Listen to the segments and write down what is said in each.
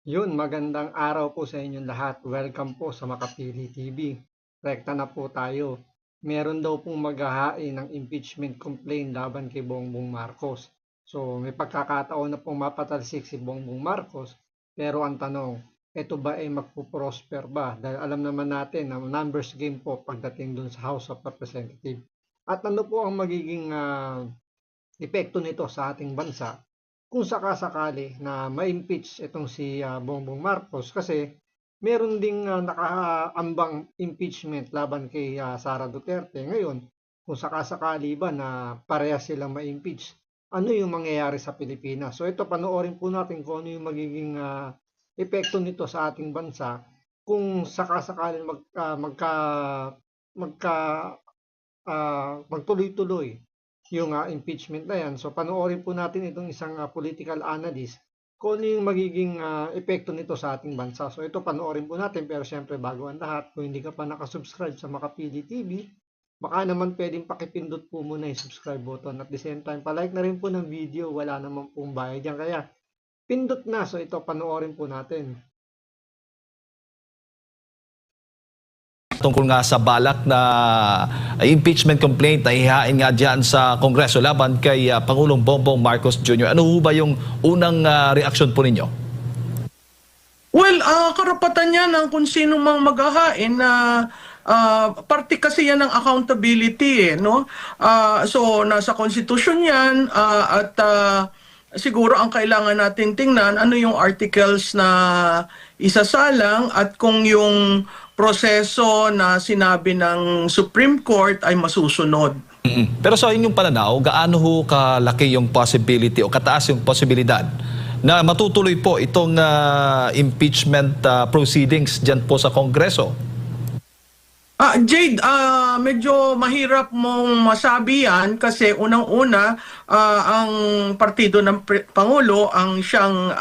Yun, magandang araw po sa inyong lahat. Welcome po sa Makapili TV. Rekta na po tayo. Meron daw pong maghahain ng impeachment complaint laban kay Bongbong Marcos. So, may pagkakataon na pong mapatalsik si Bongbong Marcos. Pero ang tanong, ito ba ay magpo-prosper ba? Dahil alam naman natin na numbers game po pagdating dun sa House of Representatives. At ano po ang magiging epekto nito sa ating bansa kung sakasakali na ma-impeach itong si Bongbong Marcos kasi meron ding nakaambang impeachment laban kay Sara Duterte. Ngayon, kung sakasakali ba na parehas silang ma-impeach, ano yung mangyayari sa Pilipinas? So ito, panoorin po natin kung ano yung magiging epekto nito sa ating bansa kung sakasakali magtuloy-tuloy yung impeachment na yan. So panoorin po natin itong isang political analyst kung ano yung magiging epekto nito sa ating bansa. So ito panoorin po natin, pero syempre bago ang lahat, kung hindi ka pa nakasubscribe sa Makapili TV, baka naman pwedeng pakipindot po muna yung subscribe button. At the same time, palike na rin po ng video, wala naman pong bayad yan. Kaya pindot na. So ito panoorin po natin. Tungkol nga sa balak na impeachment complaint na ihain nga dyan sa Kongreso laban kay Pangulong Bongbong Marcos Jr. Ano ba yung unang reaksyon po ninyo? Well, karapatan niya ng kung sino mang maghahain na parte kasi yan ng accountability, no? So, nasa konstitusyon yan at siguro ang kailangan natin tingnan ano yung articles na isasalang at kung yung proseso na sinabi ng Supreme Court ay masusunod. Pero sa inyong pananaw, gaano ho kalaki yung possibility o kataas yung posibilidad na matutuloy po itong impeachment proceedings dyan po sa Kongreso? Jade, medyo mahirap mong masabi yan kasi unang-una, ang partido ng Pangulo ang siyang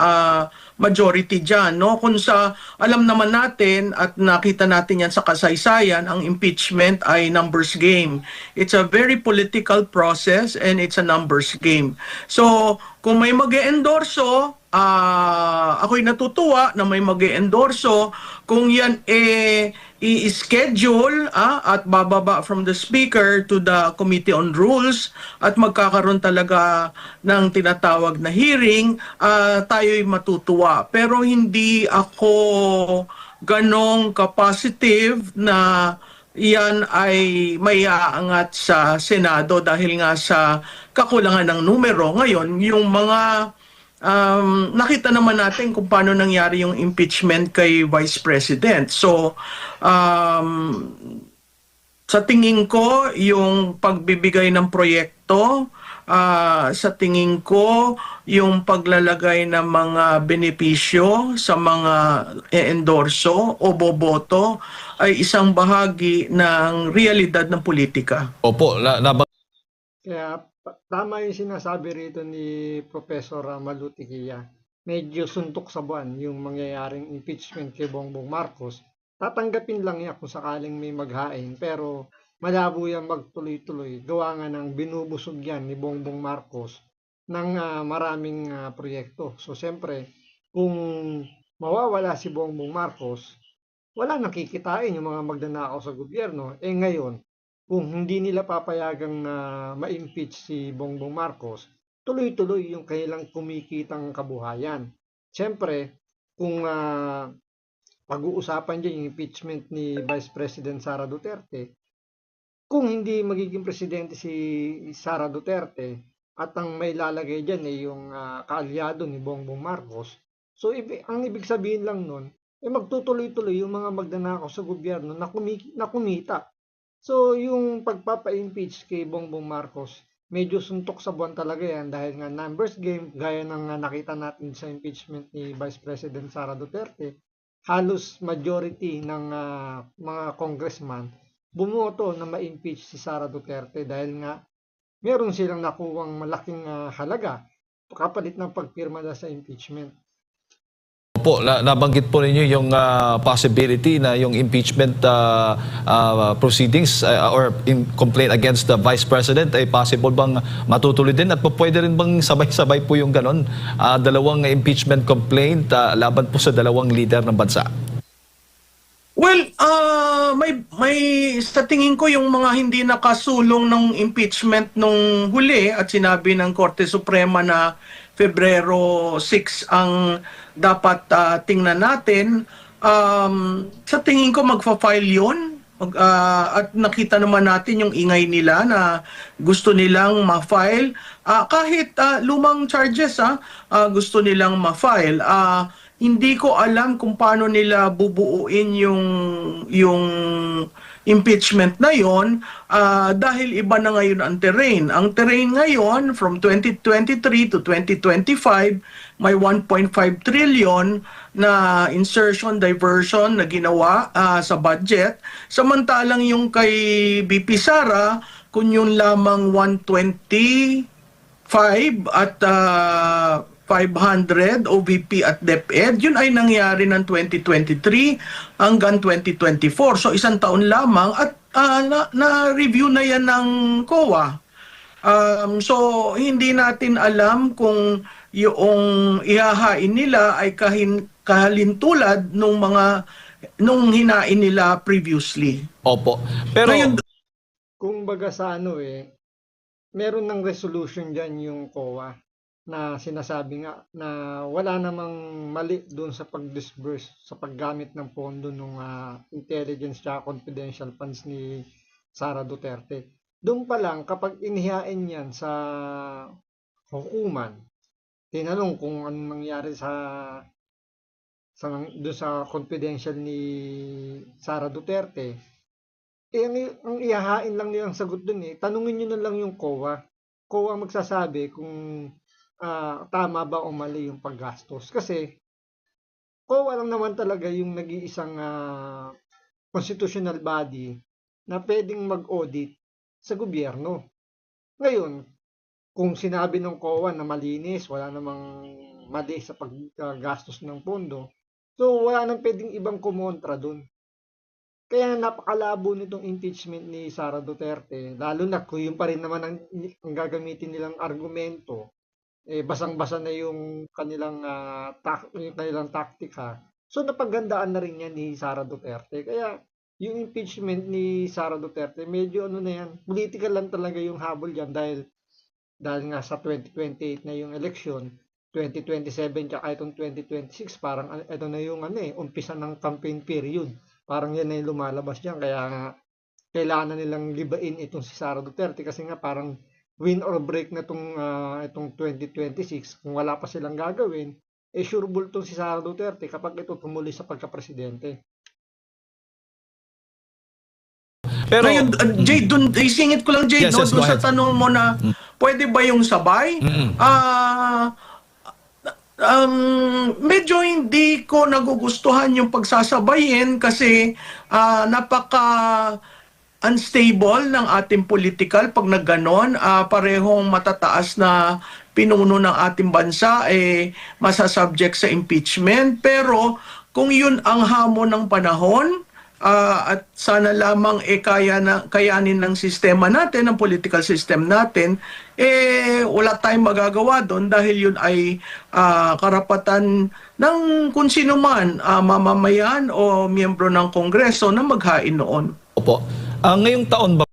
majority dyan. No? Kung sa alam naman natin at nakita natin yan sa kasaysayan, ang impeachment ay numbers game. It's a very political process and it's a numbers game. So, kung may mag-e-endorso, ako'y natutuwa na may mag-e-endorso kung yan i-schedule at bababa from the Speaker to the Committee on Rules at magkakaroon talaga ng tinatawag na hearing, tayo'y matutuwa. Pero hindi ako ganong ka-positive na yan ay may aangat sa Senado dahil nga sa kakulangan ng numero. Ngayon, yung mga nakita naman natin kung paano nangyari yung impeachment kay Vice President. So, sa tingin ko, yung pagbibigay ng proyekto, sa tingin ko, yung paglalagay ng mga benepisyo sa mga e-endorso o boboto ay isang bahagi ng realidad ng politika. Opo, Kaya tama yung sinasabi rito ni Professor Malutiquia. Medyo suntok sa buwan yung mangyayaring impeachment kay Bongbong Marcos. Tatanggapin lang niya kung sakaling may maghain, pero malabo yan magtuloy-tuloy. Gawa nga ng binubusog yan ni Bongbong Marcos ng maraming proyekto. So siyempre, kung mawawala si Bongbong Marcos, wala nakikitain yung mga magnanakaw sa gobyerno. Ngayon, kung hindi nila papayagang na ma-impeach si Bongbong Marcos, tuloy-tuloy yung kanilang kumikitang kabuhayan. Siyempre, kung pag-uusapan dyan yung impeachment ni Vice President Sara Duterte, kung hindi magiging presidente si Sara Duterte at ang may lalagay dyan ay yung kaalyado ni Bongbong Marcos, so ang ibig sabihin lang nun, magtutuloy-tuloy yung mga magnanakaw sa gobyerno na kumita. So, yung pagpapa-impeach kay Bongbong Marcos, medyo suntok sa buwan talaga yan dahil nga numbers game, gaya ng nakita natin sa impeachment ni Vice President Sara Duterte, halos majority ng mga congressman bumoto na ma-impeach si Sara Duterte dahil nga meron silang nakuwang malaking halaga kapalit ng pagpirma sa impeachment. Opo, nabanggit po ninyo yung possibility na yung impeachment proceedings or complaint against the Vice President ay possible bang matutuloy din at pwede rin bang sabay-sabay po yung ganon? Dalawang impeachment complaint laban po sa dalawang leader ng bansa. Well, may sa tingin ko yung mga hindi nakasulong ng impeachment nung huli at sinabi ng Korte Suprema na Pebrero 6 ang dapat tingnan natin. Sa tingin ko magfa-file yun. At nakita naman natin yung ingay nila na gusto nilang ma-file. Kahit lumang charges, gusto nilang ma-file. Hindi ko alam kung paano nila bubuuin yung impeachment na yon dahil iba na ngayon ang terrain. Ang terrain ngayon from 2023 to 2025 may 1.5 trillion na insertion diversion na ginawa sa budget. Samantalang yung kay BP Sara kung yun lamang 125 at 500 OVP at DepEd, yun ay nangyari ng 2023 hanggang 2024. So isang taon lamang at na-review na yan ng COA. So hindi natin alam kung yung ihahain nila ay kahalintulad nung hinain nila previously. Opo. Pero Ngayon, Kung baga sa meron ng resolution dyan yung COA na sinasabi nga na wala namang mali doon sa pag-disburse, sa paggamit ng pondo ng intelligence at confidential funds ni Sara Duterte. Doon pa lang, kapag inihain yan sa hukuman, tinanong kung anong nangyari doon sa confidential ni Sara Duterte, ang ihahain lang nilang sagot doon tanungin nyo na lang yung COA. COA magsasabi kung tama ba o mali yung paggastos. Kasi COA lang naman talaga yung nag-iisang constitutional body na pwedeng mag-audit sa gobyerno. Ngayon, kung sinabi ng COA na malinis, wala namang mali sa paggastos ng pondo, so wala nang pwedeng ibang kumontra dun. Kaya napakalabo nitong impeachment ni Sara Duterte, lalo na kung yun pa rin naman ang gagamitin nilang argumento, basang-basa na yung kanilang taktika. So napagandaan na rin yan ni Sara Duterte. Kaya yung impeachment ni Sara Duterte, medyo na yan, political lang talaga yung habol yan dahil nga sa 2028 na yung eleksyon, 2027 tsaka itong 2026, parang ito na yung umpisa ng campaign period. Parang yan na yung lumalabas dyan. Kaya nga, kailangan nilang libain itong si Sara Duterte kasi nga parang win or break na itong 2026. Kung wala pa silang gagawin, sure bull itong si Sara Duterte kapag ito tumuli sa pagka-presidente. pero ngayon, Jay, isingit ko lang, Jay, Yes, doon yes, go sa ahead. tanong mo na pwede ba yung sabay? Medyo hindi ko nagugustuhan yung pagsasabayin kasi napaka unstable ng ating political pag nagganon. Parehong matataas na pinuno ng ating bansa masasubject sa impeachment. Pero kung yun ang hamon ng panahon, at sana lamang kayanin ng sistema natin, ng political system natin, wala tayong magagawa doon dahil yun ay karapatan ng kung sino man, mamamayan o miyembro ng Kongreso na maghain noon. opo. Ngayong taon ba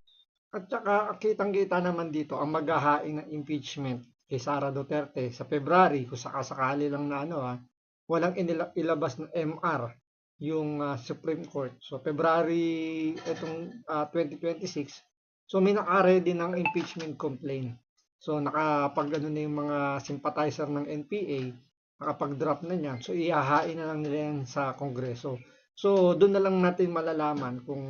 At saka kitang-kita naman dito ang maghahain ng impeachment kay Sara Duterte sa February, kung sakasakali lang na walang ilabas na MR yung Supreme Court. So February itong 2026. So may naka-ready ng impeachment complaint. So nakapag na yung mga sympathizer ng NPA, nakapag-drop na niyan. So ihahain na lang nila yan sa Kongreso. So doon na lang natin malalaman kung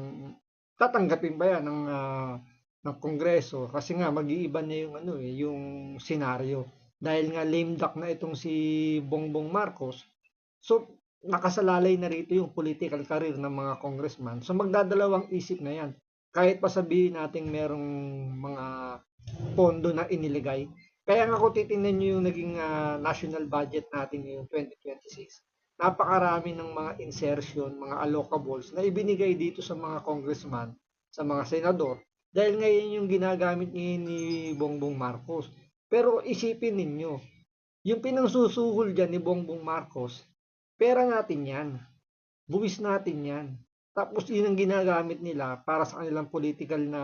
tatanggapin ba yan ng Kongreso kasi nga mag-iiba na yung yung senaryo dahil nga lame duck na itong si Bongbong Marcos. So nakasalalay na rito yung political career ng mga congressman. So magdadalawang isip na yan. Kahit pa sabihin natin merong mga pondo na iniligay. Kaya nga kung titingnan nyo yung naging national budget natin ngayong 2026, napakarami ng mga insertion, mga allocables na ibinigay dito sa mga congressman, sa mga senador, dahil ngayon yung ginagamit ngayon ni Bongbong Marcos. Pero isipin ninyo, yung pinangsusuhol dyan ni Bongbong Marcos, pera natin yan, buwis natin yan. Tapos yun ang ginagamit nila para sa kanilang political na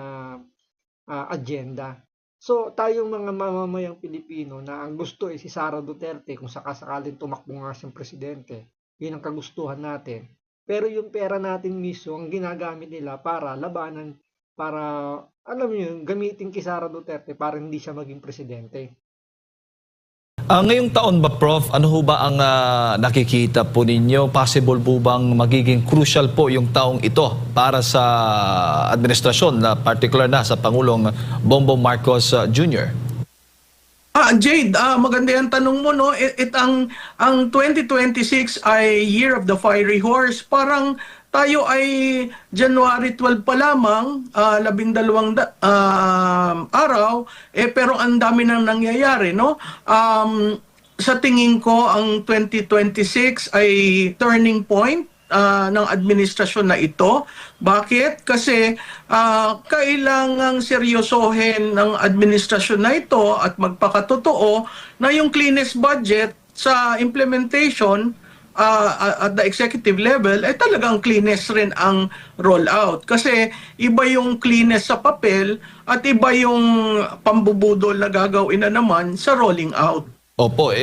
agenda. So, tayong mga mamamayang Pilipino na ang gusto ay si Sara Duterte kung sakasakaling tumakbo nga siyang presidente, yun ang kagustuhan natin. Pero yung pera natin mismo, ang ginagamit nila para labanan, para, alam niyo yun, gamitin kay Sara Duterte para hindi siya maging presidente. Ngayong taon ba, Prof, ano ho ba ang nakikita po ninyo? Possible po bang magiging crucial po yung taong ito para sa administrasyon, na particular na sa Pangulong Bongbong Marcos Jr.? Jade, maganda yung tanong mo, no? Ang 2026 ay Year of the Fiery Horse. Parang tayo ay January 12 pa lamang, 12 araw, pero ang dami nang nangyayari, no? Sa tingin ko, ang 2026 ay turning point ng administrasyon na ito. Bakit? Kasi kailangang seryosohin ng administrasyon na ito at magpakatotoo na yung cleanest budget sa implementation at the executive level ay talagang cleanest rin ang rollout. Kasi iba yung cleanest sa papel at iba yung pambubudol na gagawin na naman sa rolling out. Opo,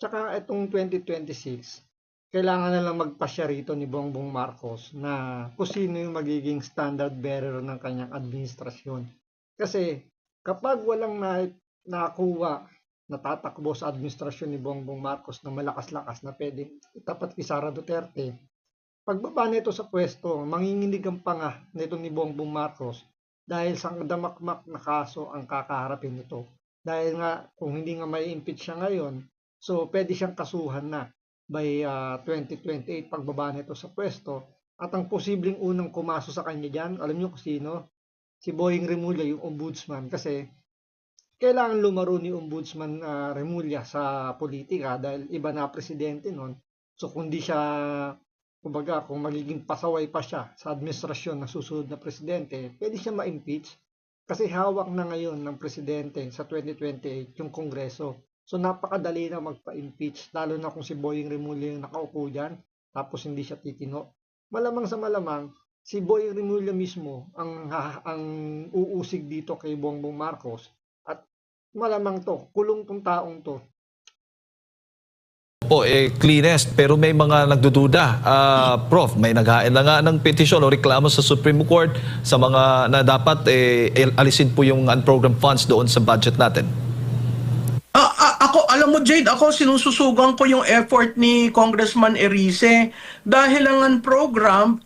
Tsaka itong 2026, kailangan na lang magpasya rito ni Bongbong Marcos na kung sino yung magiging standard bearer ng kanyang administrasyon. Kasi kapag walang nakuha, natatakbo sa administrasyon ni Bongbong Marcos na malakas-lakas na pwedeng itapat kay Sara Duterte, pagbaba nito sa pwesto, manginginig ang panga nito ni Bongbong Marcos dahil sa damakmak na kaso ang kakaharapin nito. Dahil nga kung hindi nga may impeach siya ngayon, so pwede siyang kasuhan na by 2028 pagbaba nito sa pwesto. At ang posibleng unang kumaso sa kanya dyan, alam niyo kung sino? Si Boying Remulla, yung ombudsman. Kasi kailangan lumaro ni Ombudsman Remulla sa politika dahil iba na presidente nun. So kung di siya, kumbaga, kung magiging pasaway pa siya sa administrasyon ng susunod na presidente, pwede siya ma-impeach. Kasi hawak na ngayon ng presidente sa 2028 yung Kongreso. So napakadali na magpa-impeach, lalo na kung si Boying Remulla yung nakaupo dyan, tapos hindi siya titino. Malamang sa malamang, si Boying Remulla mismo ang uusig dito kay Bongbong Marcos, at malamang to, kulong tong taong to. Opo, cleanest, pero may mga nagdududa. Prof, may naghain na nga ng petisyon o reklamo sa Supreme Court sa mga na dapat alisin po yung unprogrammed funds doon sa budget natin. Ako, alam mo Jade, ako sinususugan ko yung effort ni Congressman Erice dahil ang program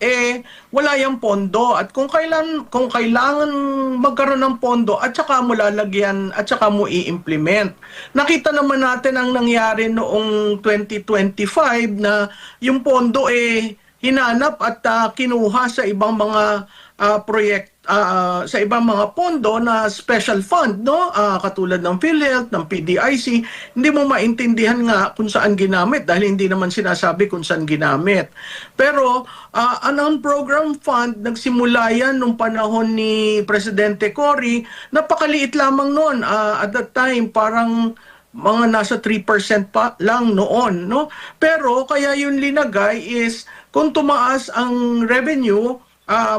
wala yung pondo, at kung kailangan magkaroon ng pondo at saka mo lalagyan at saka mo i-implement. Nakita naman natin ang nangyari noong 2025 na yung pondo hinanap at kinuha sa ibang mga sa ibang mga pondo na special fund, no? Katulad ng PhilHealth, ng PDIC, hindi mo maintindihan nga kung saan ginamit dahil hindi naman sinasabi kung saan ginamit. Pero ang program fund, nagsimula yan nung panahon ni Presidente Cory, napakaliit lamang noon. At that time, parang mga nasa 3% pa lang noon, no? Pero kaya yun linagay is kung tumaas ang revenue,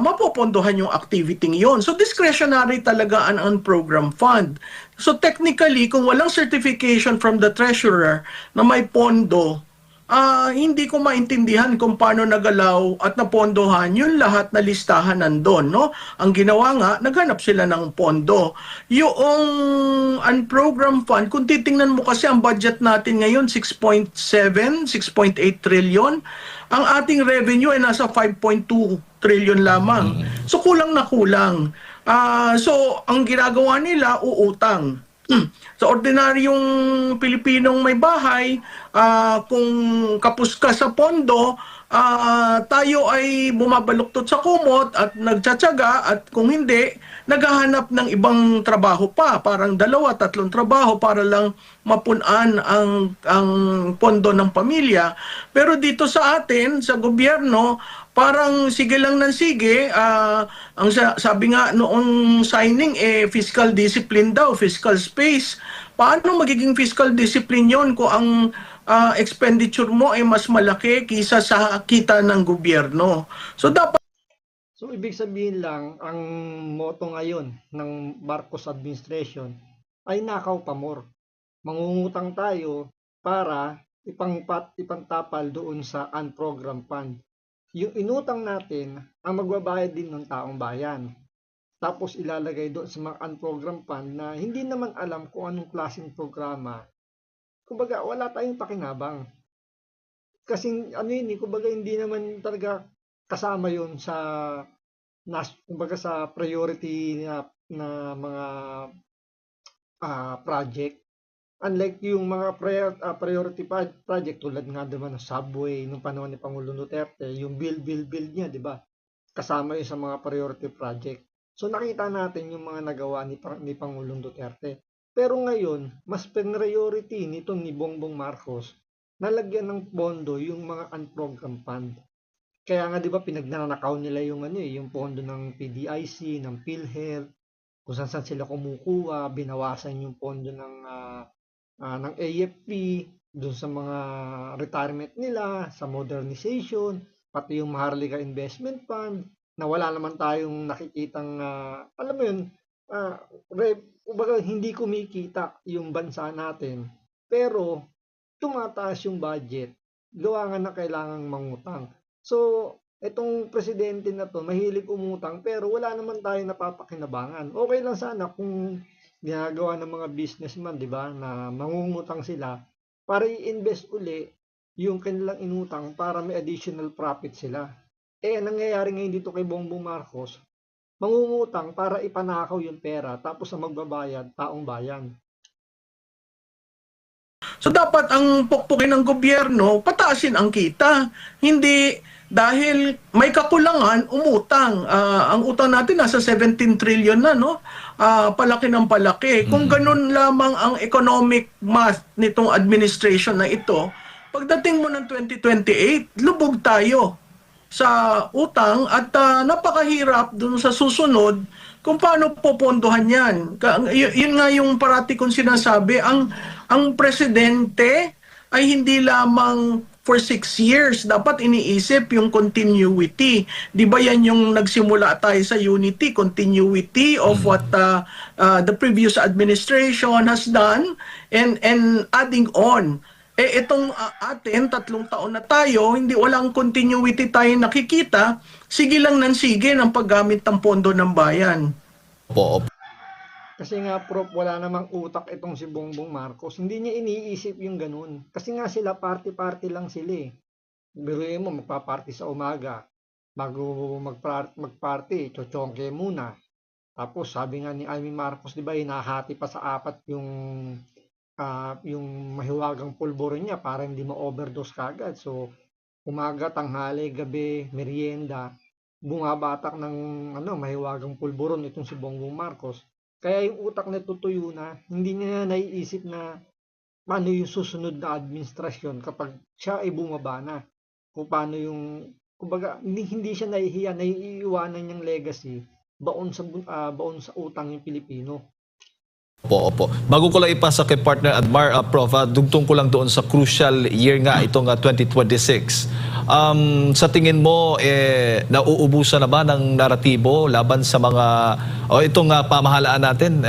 mapopondohan yung activity yon. So discretionary talaga ang program fund. So technically, kung walang certification from the treasurer na may pondo, hindi ko maintindihan kung paano nagalaw at napondohan yung lahat na listahan nandun, no? Ang ginawa nga, naghanap sila ng pondo. Yung unprogrammed fund, kung titingnan mo kasi ang budget natin ngayon, 6.8 trillion. Ang ating revenue ay nasa 5.2 trillion lamang. So kulang na kulang. So ang ginagawa nila, uutang. sa ordinaryong Pilipinong may bahay, kung kapos ka sa pondo, tayo ay bumabaluktot sa kumot at nagtsatsaga, at kung hindi, naghahanap ng ibang trabaho pa, parang 2, 3 trabaho para lang mapunan ang pondo ng pamilya. Pero dito sa atin, sa gobyerno, parang sige lang ng sige. Sabi nga noong signing, fiscal discipline daw, fiscal space. Paano magiging fiscal discipline yon kung ang expenditure mo ay mas malaki kisa sa kita ng gobyerno? So dapat So, ibig sabihin lang, ang motto ngayon ng Marcos administration ay nakaw pa more. Mangungutang tayo para ipantapal doon sa unprogrammed fund. Yung inutang natin, ang magbabayad din ng taong bayan. Tapos ilalagay doon sa mga unprogrammed fund na hindi naman alam kung anong klaseng programa. Kumbaga, wala tayong pakinabang. Kasi kumbaga hindi naman talaga kasama yun sa kumbaga sa priority na mga project. Unlike yung mga priority project tulad nga naman ng subway nung panahon ni Pangulong Duterte, yung build niya, di ba? Kasama yun sa mga priority project. So nakita natin yung mga nagawa ni Pangulong Duterte. Pero ngayon, mas priority nitong ni Bongbong Marcos na lagyan ng pondo yung mga unprogrammed fund. Kaya nga 'di ba pinagnanakaw nila yung yung pondo ng PDIC, ng PhilHealth, kung saan sila kumukuha, binawasan yung pondo ng AFP doon sa mga retirement nila, sa modernization, pati yung Maharlika Investment Fund na wala naman tayong nakikitang alam mo yun, kumbaga hindi kumikita yung bansa natin. Pero tumataas yung budget, gawa nga na kailangang mangutang. So, itong presidente na to, mahilig umutang pero wala naman tayong napapakinabangan. Okay lang sana kung ginagawa ng mga businessman, di ba, na mangungutang sila para i-invest uli yung kanilang inutang para may additional profit sila. Nangyayari ngayon dito kay Bongbong Marcos, mangungutang para ipanakaw yung pera tapos ang magbabayad, taong bayan. So dapat ang pukpukin ng gobyerno, pataasin ang kita. Hindi dahil may kakulangan, umutang. Ang utang natin nasa 17 trillion na, no? Palaki ng palaki. Kung ganun lamang ang economic math nitong administration na ito, pagdating mo ng 2028, lubog tayo sa utang at napakahirap dun sa susunod kung paano popondohan yan. Yun nga yung parati kong sinasabi, ang presidente ay hindi lamang for 6 years, dapat iniisip yung continuity. Di ba yan yung nagsimula tayo sa unity, continuity of what the previous administration has done and adding on. Itong atin, 3 taon na tayo, hindi walang continuity tayo nakikita, sige lang ng sige ng paggamit ng pondo ng bayan. Opo. Kasi nga, Prof, wala namang utak itong si Bongbong Marcos. Hindi niya iniisip yung ganun. Kasi nga sila, party-party lang sila eh. Biruin mo, magpa-party sa umaga. Bago mag-party, chochongke muna. Tapos, sabi nga ni Amy Marcos, di ba, hinahati pa sa 4 yung mahiwagang pulburo niya para hindi ma-overdose kagad. So, umaga, tanghali, gabi, merienda, bumabatak ng mahiwagang pulburon itong si Bongbong Marcos. Kaya yung utak na tutuyo na, hindi niya naiisip na paano yung susunod na administrasyon kapag siya ay bumaba na. Kung paano yung, kumbaga, hindi siya nahihiya, naiiwanan niyang legacy baon sa utang yung Pilipino. Opo. Bago ko lang ipasa kay partner Admar, Prof, dugtong ko lang doon sa crucial year nga itong 2026. Sa tingin mo, nauubusan na ba ng naratibo laban sa mga, itong pamahalaan natin,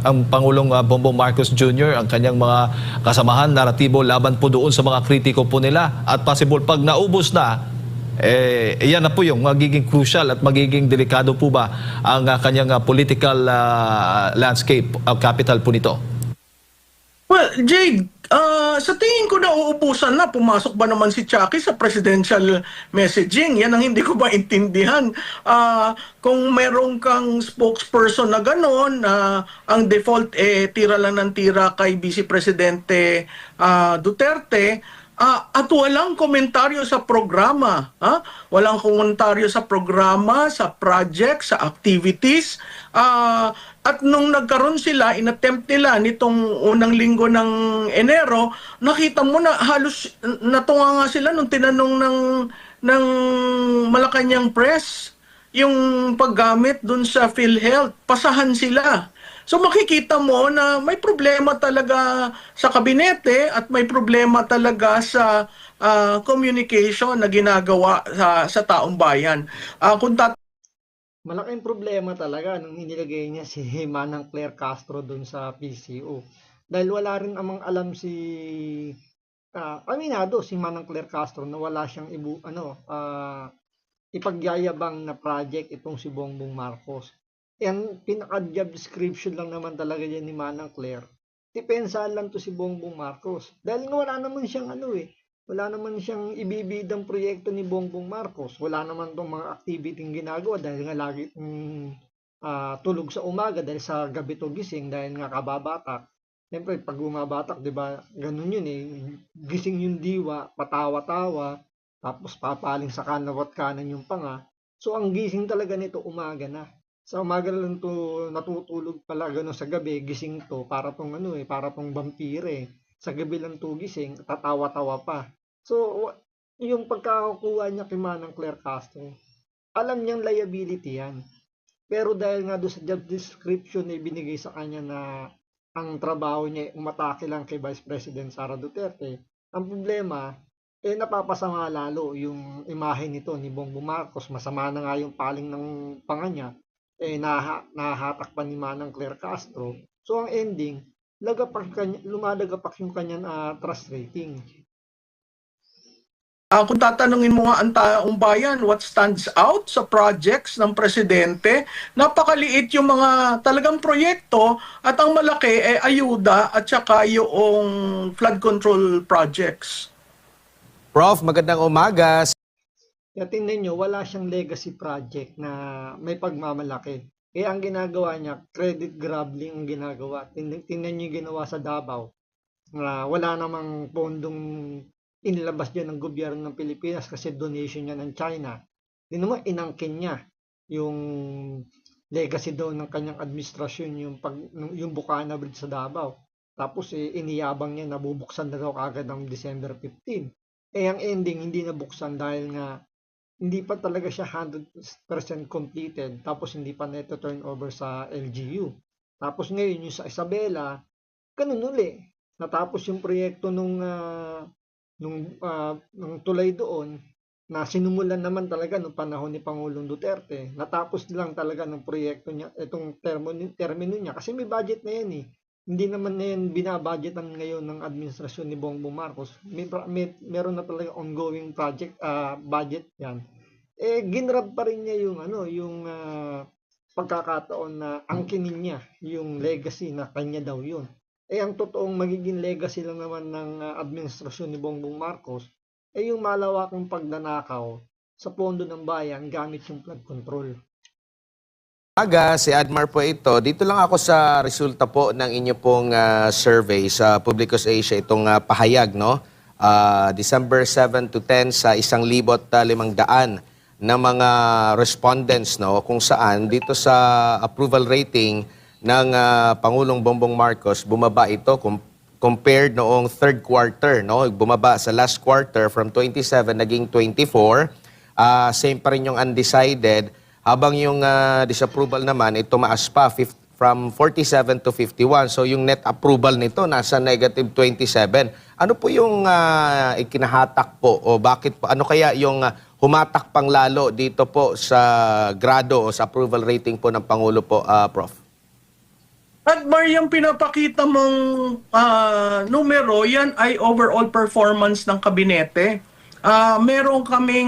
ang Pangulong Bongbong Marcos Jr., ang kanyang mga kasamahan, naratibo laban po doon sa mga kritiko po nila, at possible pag naubos na, yan na po yung magiging crucial at magiging delikado po ba ang kanyang political landscape, capital po nito? Well, Jade, Sa tingin ko na uubusan na. Pumasok ba naman si Chucky sa presidential messaging? Yan ang hindi ko maintindihan. Kung meron kang spokesperson na gano'n, ang default tira lang ng tira kay Vice Presidente Duterte, at walang komentaryo sa programa. Walang komentaryo sa programa, sa project, sa activities. At nung nagkaroon sila, inattempt nila nitong unang linggo ng Enero, nakita mo na halos natunga nga sila nung tinanong ng Malacanang Press yung paggamit dun sa PhilHealth. Pasahan sila. So makikita mo na may problema talaga sa kabinete at may problema talaga sa communication na ginagawa sa taong bayan. Kung Malaking problema talaga nung inilagay niya si Manang Claire Castro doon sa PCO. Dahil wala rin amang alam aminado si Manang Claire Castro na wala siyang ipagyayabang na project itong si Bongbong Marcos. Yan, pinaka-job description lang naman talaga yan ni Manang Claire. Depensahan lang to si Bongbong Marcos. Dahil nga wala naman siyang wala naman siyang ibibidang proyekto ni Bongbong Marcos. Wala naman tong mga activity ginagawa dahil nga lagi tulog sa umaga dahil sa gabi to gising dahil nga kababatak. Siyempre, pag bumabatak, di ba, ganun yun gising yung diwa, patawa-tawa, tapos papaling sa kanawat kanan yung panga. So, ang gising talaga nito umaga na. Sa umaga lang to natutulog pala gano'n, sa gabi gising to para tong para tong vampire. Sa gabi lang to gising, tatawa-tawa pa. So yung pagkakakuha niya kay Manang Claire Castro, alam niyang liability yan. Pero dahil nga doon sa job description na ibinigay sa kanya na ang trabaho niya umatake lang kay Vice President Sara Duterte, ang problema napapasama lalo yung imahe nito ni Bongbong Marcos. Masama na nga yung paling ng panga niya. Nahahatak pa ni Manang Claire Castro. So ang ending, lumalagapak yung kanyang trust rating. Kung tatanungin mo nga ang taong bayan, what stands out sa projects ng presidente, napakaliit yung mga talagang proyekto at ang malaki ayuda at saka yung flood control projects. Prof, magandang umaga. Kaya tingnan nyo, wala siyang legacy project na may pagmamalaki. Kaya ang ginagawa niya, credit grabbing ang ginagawa. Tingnan nyo yung ginawa sa Davao. Wala namang pondong inilabas dyan ng gobyerno ng Pilipinas kasi donation niya ng China. Di naman inangkin niya yung legacy daw ng kanyang administrasyon, yung Bukana Bridge sa Davao. Tapos iniyabang niya na bubuksan na daw kagad ng December 15. Ang ending hindi nabuksan dahil nga hindi pa talaga siya 100% completed, tapos hindi pa na-turn over sa LGU. Tapos ngayon yung sa Isabela, ganun uli. Natapos yung proyekto nung tulay doon na sinumulan naman talaga nung panahon ni Pangulong Duterte. Natapos lang talaga ng proyekto niya, itong termino niya kasi may budget na yan Hindi naman na yan binabudgetan ngayon ng administrasyon ni Bongbong Marcos. Meron na talaga ongoing project, budget yan. Ginrab pa rin niya yung pagkakataon na angkinin niya yung legacy na kanya daw yun. Ang totoong magiging legacy lang naman ng administrasyon ni Bongbong Marcos yung malawakang pagnanakaw sa pondo ng bayan gamit yung flood control. Si Admar po ito. Dito lang ako sa resulta po ng inyo pong survey sa Publicus Asia, itong pahayag, no? December 7 to 10 sa 1,500 na mga respondents, no? Kung saan dito sa approval rating ng Pangulong Bongbong Marcos, bumaba ito compared noong third quarter, no? Bumaba sa last quarter from 27 naging 24. Same pa rin yung undecided. Habang yung disapproval naman, tumaas pa from 47 to 51. So yung net approval nito nasa negative 27. Ano po yung ikinahatak po o bakit po? Ano kaya yung humatak pang lalo dito po sa grado o sa approval rating po ng Pangulo po, Prof? At yung pinapakita mong numero, yan ay overall performance ng kabinete. Meron kaming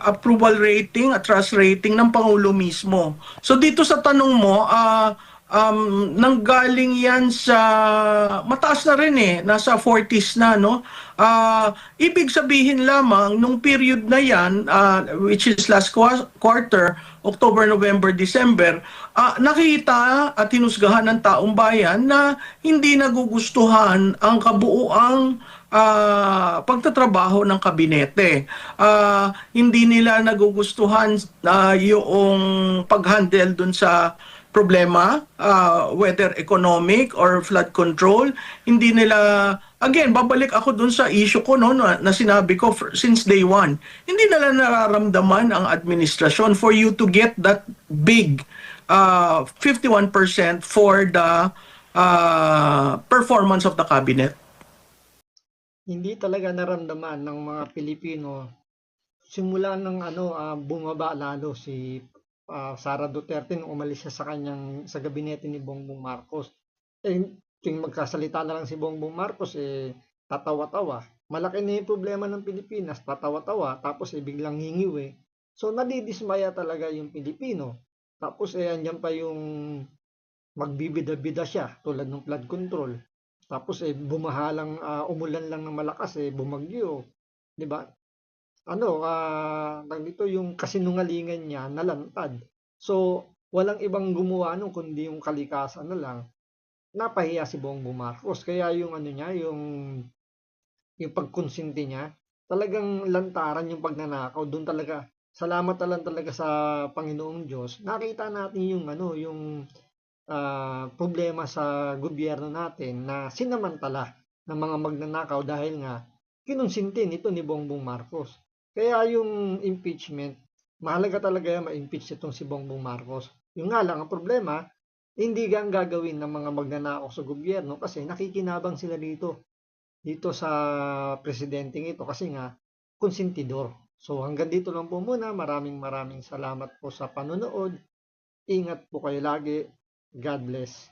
approval rating at trust rating ng Pangulo mismo. So dito sa tanong mo, nanggaling yan sa mataas na rin nasa 40s na, no? Ibig sabihin lamang nung period na yan, which is last quarter, October, November, December, nakita at hinusgahan ng taong bayan na hindi nagugustuhan ang kabuuang pagtatrabaho ng kabinete. Hindi nila nagugustuhan yung pag-handle dun sa problema, whether economic or flood control. Hindi nila, again, babalik ako dun sa issue ko no, na sinabi ko since day one. Hindi nila nararamdaman ang administrasyon for you to get that big 51% for the performance of the cabinet. Hindi talaga naramdaman ng mga Pilipino simula ng bumaba lalo si Sara Duterte nung umalis siya sa gabinete ni Bongbong Marcos. Tuwing magkasalita na lang si Bongbong Marcos, tatawa-tawa. Malaki na yung problema ng Pilipinas, tatawa-tawa, tapos biglang hingiw. So, nadidismaya talaga yung Pilipino. Tapos, andyan pa yung magbibida-bida siya, tulad ng flood control. Tapos, bumahalang, umulan lang ng malakas, bumagyo. Diba? Dito yung kasinungalingan niya nalantad. So, walang ibang gumawa nun kundi yung kalikasan na lang. Napahiya si Bongbong Marcos. Kaya yung yung pagkonsinti niya, talagang lantaran yung pagnanakaw. Doon talaga, salamat na lang talaga sa Panginoong Diyos. Nakita natin yung problema sa gobyerno natin na sinamantala ng mga magnanakaw dahil nga kinonsinti nito ni Bongbong Marcos. Kaya yung impeachment, mahalaga talaga yung ma-impeach itong si Bongbong Marcos. Yung nga lang, ang problema, hindi ang gagawin ng mga magnanakaw sa gobyerno kasi nakikinabang sila dito sa presidenteng ito kasi nga, konsentidor. So hanggang dito lang po muna. Maraming salamat po sa panonood. Ingat po kayo lagi. God bless.